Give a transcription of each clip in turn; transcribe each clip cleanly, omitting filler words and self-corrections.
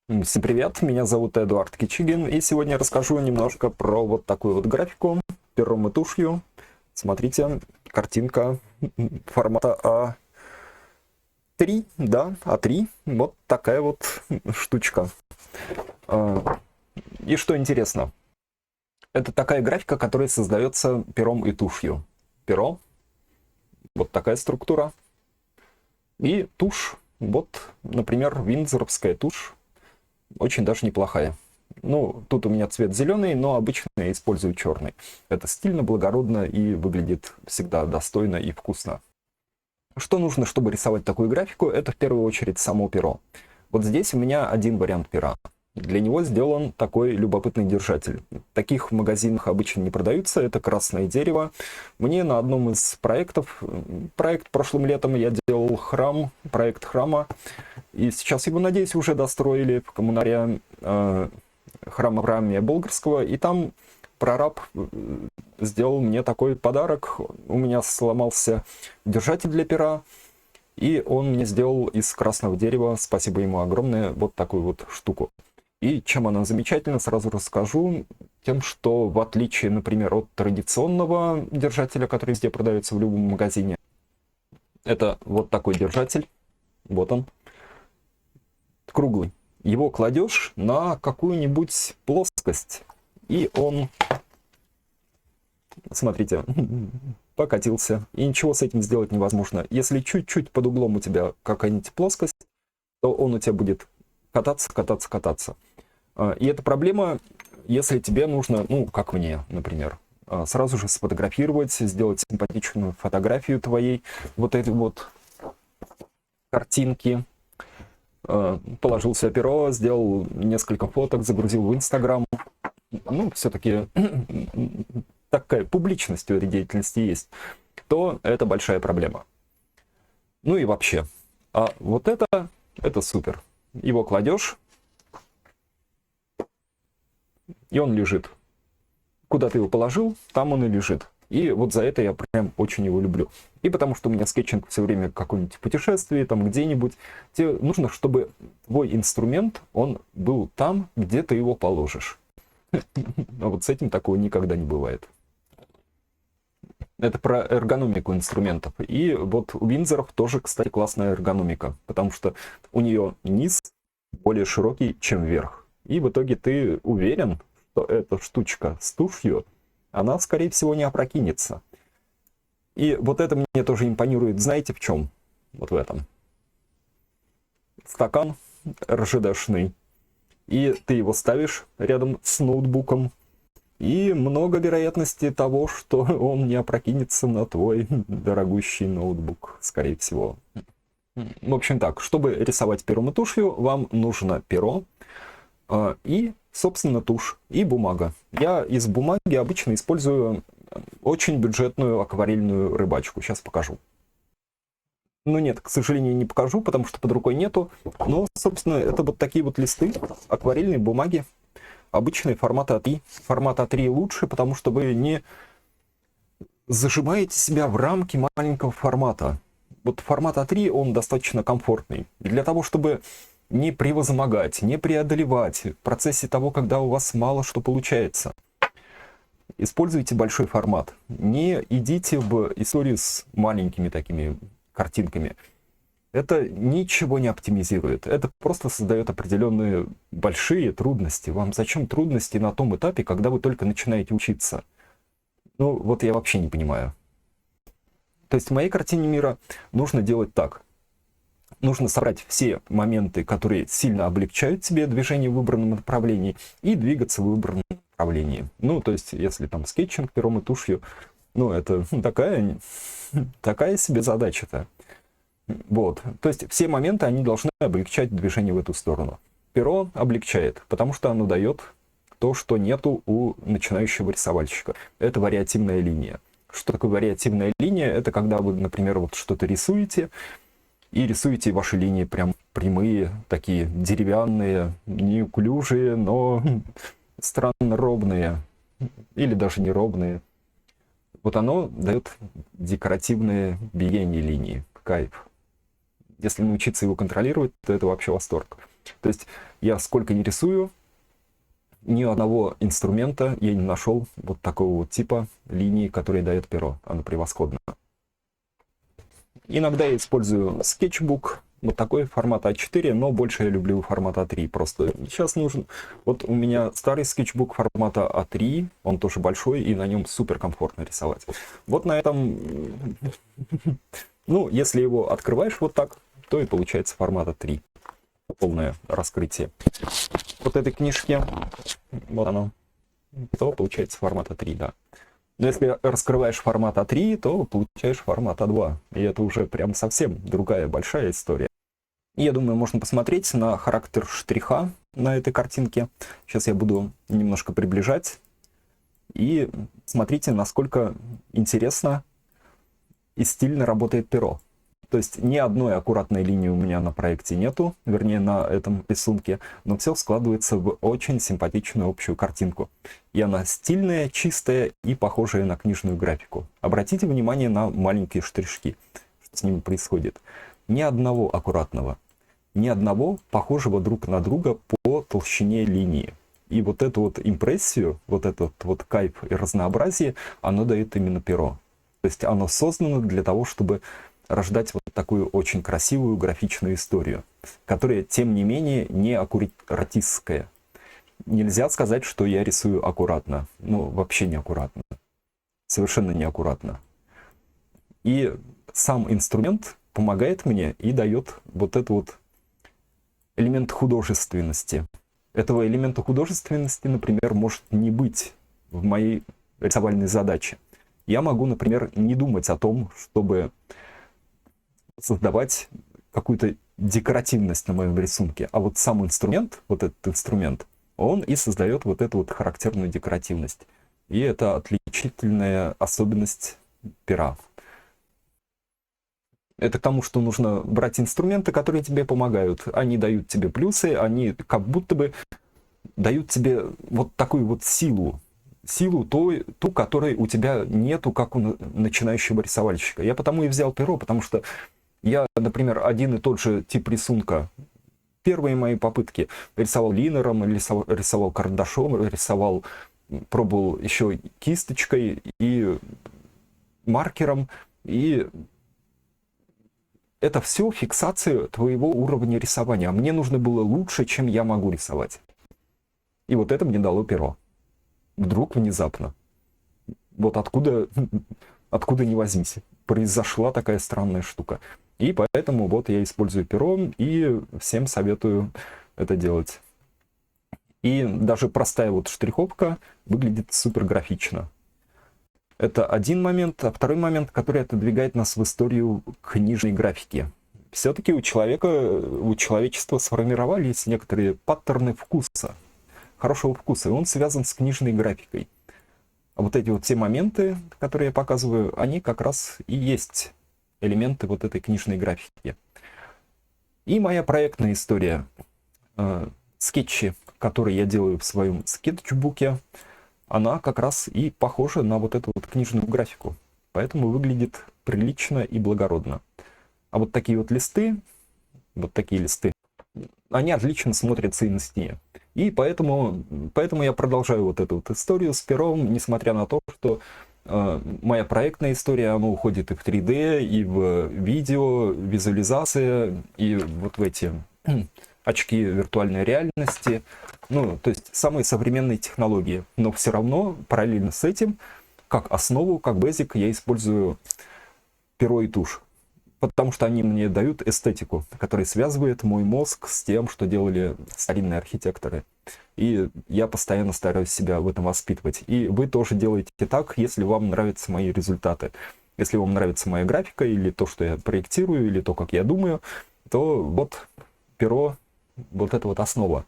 Всем привет, меня зовут Эдуард Кичигин, и сегодня я расскажу немножко про вот такую вот графику пером и тушью. Смотрите, картинка формата А3, да, А3, вот такая вот штучка. А, И что интересно, это такая графика, которая создается пером и тушью. Перо, вот такая структура, и тушь, вот, например, виндзоровская тушь, очень даже неплохая. Ну, тут у меня цвет зеленый, но обычно я использую черный. Это стильно, благородно и выглядит всегда достойно и вкусно. Что нужно, чтобы рисовать такую графику? Это в первую очередь само перо. Вот здесь у меня один вариант пера. Для него сделан такой любопытный держатель. Таких в магазинах обычно не продаются, это красное дерево. Мне на одном из проект прошлым летом я делал проект храма, и сейчас его, надеюсь, уже достроили в коммунария храма Авраамия Болгарского, и там прораб сделал мне такой подарок. У меня сломался держатель для пера, и он мне сделал из красного дерева, спасибо ему огромное, вот такую вот штуку. И чем она замечательна, сразу расскажу. Тем, что в отличие, например, от традиционного держателя, который везде продается в любом магазине, это вот такой держатель, вот он, круглый. Его кладешь на какую-нибудь плоскость, и он, смотрите, покатился. И ничего с этим сделать невозможно. Если чуть-чуть под углом у тебя какая-нибудь плоскость, то он у тебя будет кататься, кататься, кататься. И это проблема, если тебе нужно, ну, как мне, например, сразу же сфотографировать, сделать симпатичную фотографию твоей вот этой вот картинки. Положил себе перо, сделал несколько фоток, загрузил в Инстаграм. Ну, все-таки такая публичность у этой деятельности есть, то это большая проблема. Ну и вообще. А вот это супер. Его кладешь, и он лежит. Куда ты его положил, там он и лежит. И вот за это я прям очень его люблю. И потому что у меня скетчинг все время какое-нибудь путешествие, там где-нибудь. Тебе нужно, чтобы твой инструмент, он был там, где ты его положишь. А вот с этим такого никогда не бывает. Это про эргономику инструментов. И вот у Винзоров тоже, кстати, классная эргономика, потому что у нее низ более широкий, чем верх. И в итоге ты уверен, что эта штучка с тушью, она, скорее всего, не опрокинется. И вот это мне тоже импонирует, знаете, в чем? Вот в этом. Стакан РЖДшный, и ты его ставишь рядом с ноутбуком, и много вероятности того, что он не опрокинется на твой дорогущий ноутбук, скорее всего. В общем так, чтобы рисовать пером и тушью, вам нужно перо и, собственно, тушь и бумага. Я из бумаги обычно использую очень бюджетную акварельную рыбачку. Сейчас покажу. Ну нет, к сожалению, не покажу, потому что под рукой нету. Но, собственно, это вот такие вот листы акварельной бумаги. Обычный формат А3. Формат А3 лучше, потому что вы не зажимаете себя в рамки маленького формата. Вот формат А3, он достаточно комфортный. Для того, чтобы не превозмогать, не преодолевать в процессе того, когда у вас мало что получается. Используйте большой формат. Не идите в историю с маленькими такими картинками. Это ничего не оптимизирует. Это просто создает определенные большие трудности. Вам зачем трудности на том этапе, когда вы только начинаете учиться? Ну, вот я вообще не понимаю. То есть в моей картине мира нужно делать так. Нужно собрать все моменты, которые сильно облегчают тебе движение в выбранном направлении, и двигаться в выбранном направлении. Ну, то есть, если там скетчинг пером и тушью, ну, это такая себе задача-то. Вот. То есть все моменты, они должны облегчать движение в эту сторону. Перо облегчает, потому что оно дает то, что нету у начинающего рисовальщика. Это вариативная линия. Что такое вариативная линия? Это когда вы, например, вот что-то рисуете, и рисуете ваши линии прям прямые, такие деревянные, неуклюжие, но странно ровные, или даже не ровные. Вот оно дает декоративное биение линии. Кайф. Если научиться его контролировать, то это вообще восторг. То есть я сколько не рисую, ни одного инструмента я не нашел вот такого вот типа линии, которые дает перо. Оно превосходно. Иногда я использую скетчбук, вот такой формат А4, но больше я люблю формат А3. Просто сейчас нужен... Вот у меня старый скетчбук формата А3, он тоже большой, и на нем супер комфортно рисовать. Вот на этом... Ну, если его открываешь вот так, то и получается формат А3. Полное раскрытие вот этой книжки. Вот оно. То получается формат А3, да. Но если раскрываешь формат А3, то получаешь формат А2. И это уже прям совсем другая большая история. И я думаю, можно посмотреть на характер штриха на этой картинке. Сейчас я буду немножко приближать. И смотрите, насколько интересно и стильно работает перо. То есть ни одной аккуратной линии у меня на проекте нету, вернее на этом рисунке, но все складывается в очень симпатичную общую картинку. И она стильная, чистая и похожая на книжную графику. Обратите внимание на маленькие штришки, что с ними происходит. Ни одного аккуратного, ни одного похожего друг на друга по толщине линии. И вот эту вот импрессию, вот этот вот кайф и разнообразие, оно дает именно перо. То есть оно создано для того, чтобы рождать вот такую очень красивую графичную историю, которая, тем не менее, не аккуратистская. Нельзя сказать, что я рисую аккуратно. Ну, вообще не аккуратно. Совершенно не аккуратно. И сам инструмент помогает мне и дает вот этот вот элемент художественности. Этого элемента художественности, например, может не быть в моей рисовальной задаче. Я могу, например, не думать о том, чтобы создавать какую-то декоративность на моем рисунке. А вот сам инструмент, вот этот инструмент, он и создает вот эту вот характерную декоративность. И это отличительная особенность пера. Это к тому, что нужно брать инструменты, которые тебе помогают. Они дают тебе плюсы, они как будто бы дают тебе вот такую вот силу. Силу ту, которой у тебя нету, как у начинающего рисовальщика. Я потому и взял перо, потому что я, например, один и тот же тип рисунка. Первые мои попытки рисовал линером, рисовал карандашом, пробовал еще кисточкой и маркером. И это все фиксация твоего уровня рисования. А мне нужно было лучше, чем я могу рисовать. И вот это мне дало перо. Вдруг внезапно. Вот откуда не возьмись. Произошла такая странная штука. И поэтому вот я использую перо и всем советую это делать. И даже простая вот штриховка выглядит супер графично. Это один момент. А второй момент, который отодвигает нас в историю книжной графики. Все-таки у человечества сформировались некоторые паттерны вкуса, хорошего вкуса, и он связан с книжной графикой. А вот эти вот все моменты, которые я показываю, они как раз и есть элементы вот этой книжной графики. И моя проектная история, скетчи, которые я делаю в своем скетчбуке, она как раз и похожа на вот эту вот книжную графику. Поэтому выглядит прилично и благородно. А вот такие вот листы, они отлично смотрятся и на стене. И поэтому я продолжаю вот эту вот историю с пером, несмотря на то, что моя проектная история, она уходит и в 3D, и в видео, визуализация, и вот в эти очки виртуальной реальности. Ну, то есть самые современные технологии. Но все равно параллельно с этим, как основу, как basic, я использую перо и тушь. Потому что они мне дают эстетику, которая связывает мой мозг с тем, что делали старинные архитекторы. И я постоянно стараюсь себя в этом воспитывать. И вы тоже делаете так, если вам нравятся мои результаты. Если вам нравится моя графика, или то, что я проектирую, или то, как я думаю, то вот перо, вот это вот основа,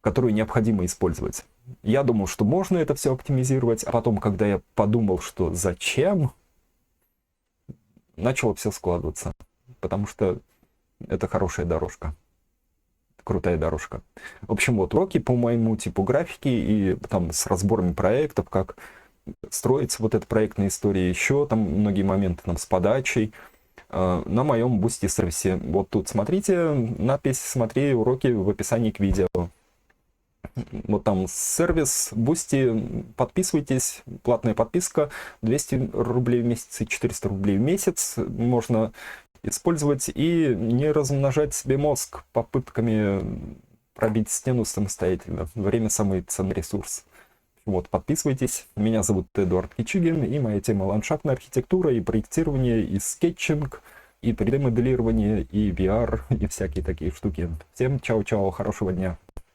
которую необходимо использовать. Я думал, что можно это все оптимизировать, а потом, когда я подумал, что зачем, начало все складываться, потому что это хорошая дорожка, крутая дорожка. В общем, вот уроки по моему типу графики и там с разборами проектов, как строится вот эта проектная история, еще там многие моменты там с подачей, на моем Boosty сервисе. Вот тут смотрите, надпись «Смотри уроки» в описании к видео. Вот там сервис Boosty, подписывайтесь, платная подписка, 200 рублей в месяц и 400 рублей в месяц можно использовать и не размножать себе мозг попытками пробить стену самостоятельно. Время — самый ценный ресурс. Вот, подписывайтесь. Меня зовут Эдуард Кичигин, и моя тема — ландшафтная архитектура и проектирование, и скетчинг, и 3D-моделирование, и VR, и всякие такие штуки. Всем чао-чао, хорошего дня.